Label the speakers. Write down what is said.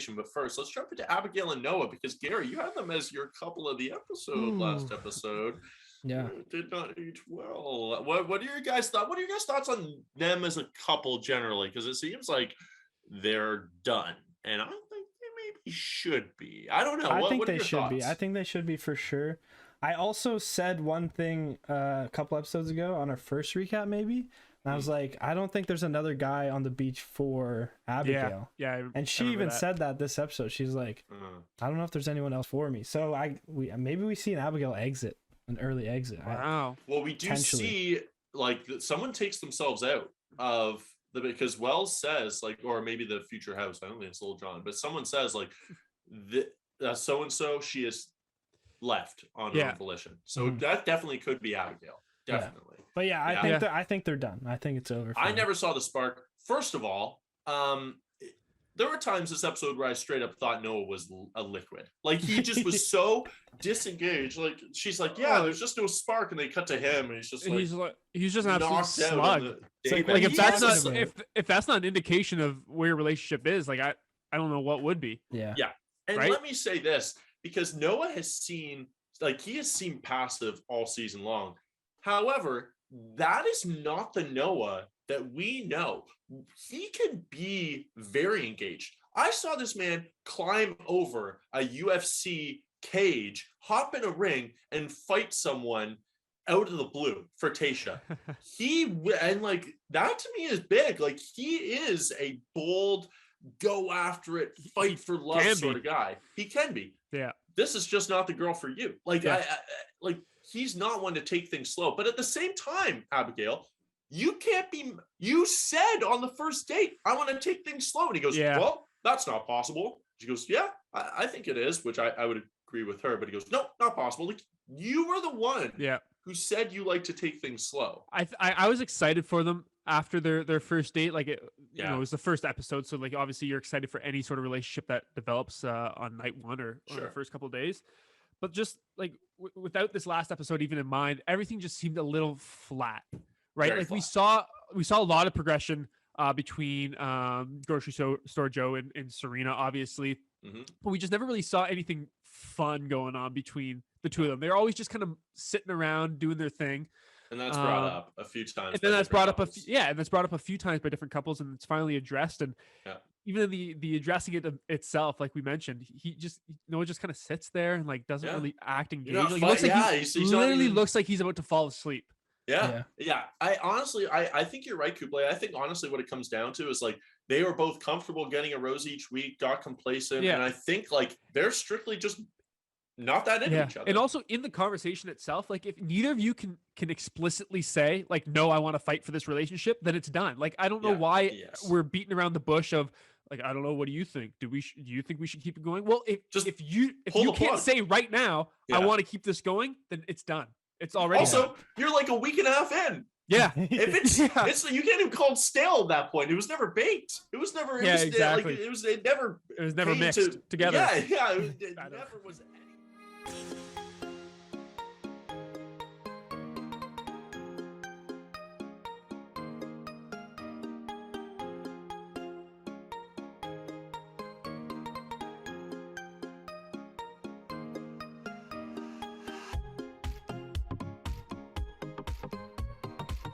Speaker 1: Nation. But first, let's jump into Abigail and Noah, because Gary, you had them as your couple of the episode last episode.
Speaker 2: Yeah,
Speaker 1: did not age well. What are your guys' thoughts? What are your guys' thoughts on them as a couple generally? Because it seems like they're done, and I think they maybe should be. I don't know.
Speaker 2: I think
Speaker 1: what are
Speaker 2: they
Speaker 1: your
Speaker 2: should be.
Speaker 1: thoughts?
Speaker 2: I think they should be for sure. I also said one thing a couple episodes ago on our first recap, maybe. And I was like, I don't think there's another guy on the beach for Abigail.
Speaker 3: Yeah.
Speaker 2: And she even said that this episode. She's like, I don't know if there's anyone else for me. So maybe we see an Abigail exit, an early exit.
Speaker 3: Wow.
Speaker 1: Well, we do see like someone takes themselves out of because Wells says like, or maybe the future house. I don't think it's Little John, but someone says like, so and so she is left on her own volition. So that definitely could be Abigail. Definitely.
Speaker 2: Yeah. But I think they're done. I think it's over.
Speaker 1: I never saw the spark. First of all, there were times this episode where I straight up thought Noah was a liquid. Like he just was so disengaged. Like she's like, yeah, there's just no spark, and they cut to him, and he's just
Speaker 3: he's an absolute slug. If that's not an indication of where your relationship is, like I don't know what would be.
Speaker 1: Yeah. And let me say this, because Noah has seen passive all season long. However, that is not the Noah that we know. He can be very engaged. I saw this man climb over a UFC cage, hop in a ring, and fight someone out of the blue for Tasha. And like that to me is big. Like he is a bold, go after it, fight for love sort of guy. He can be.
Speaker 3: Yeah.
Speaker 1: This is just not the girl for you. Like he's not one to take things slow. But at the same time, Abigail, you said on the first date, I want to take things slow. And he goes, well, that's not possible. She goes, yeah, I think it is, which I would agree with her. But he goes, no, not possible. Like, you were the one who said you like to take things slow.
Speaker 3: I was excited for them after their first date. Like it was the first episode. So like, obviously you're excited for any sort of relationship that develops on night one or the first couple of days. But just like without this last episode even in mind, everything just seemed a little flat, right? Very flat. we saw a lot of progression between grocery store Joe and Serena, obviously, but we just never really saw anything fun going on between the two of them. They're always just kind of sitting around doing their thing.
Speaker 1: And that's brought up a few times.
Speaker 3: And then that's brought up a few times by different couples, and it's finally addressed. And even the addressing it itself, like we mentioned, Noah just kind of sits there and like doesn't really act engaged. Like, he looks like he's about to fall asleep.
Speaker 1: Yeah. I honestly, I think you're right, Kublai. I think honestly, what it comes down to is like they were both comfortable getting a rose each week, got complacent, and I think like they're strictly just not that into each other.
Speaker 3: And also in the conversation itself, like if neither of you can explicitly say like, no, I want to fight for this relationship, then it's done. Like I don't know why we're beating around the bush of like, I don't know, what do you think? Do you think we should keep it going? Well, if you can't say right now, I want to keep this going, then it's done. It's already
Speaker 1: also
Speaker 3: done.
Speaker 1: You're like a week and a half in.
Speaker 3: Yeah.
Speaker 1: If it's you can't even call it stale at that point. It was never baked. It was never
Speaker 3: exactly.
Speaker 1: Like, it was never
Speaker 3: mixed together.
Speaker 1: It never was any.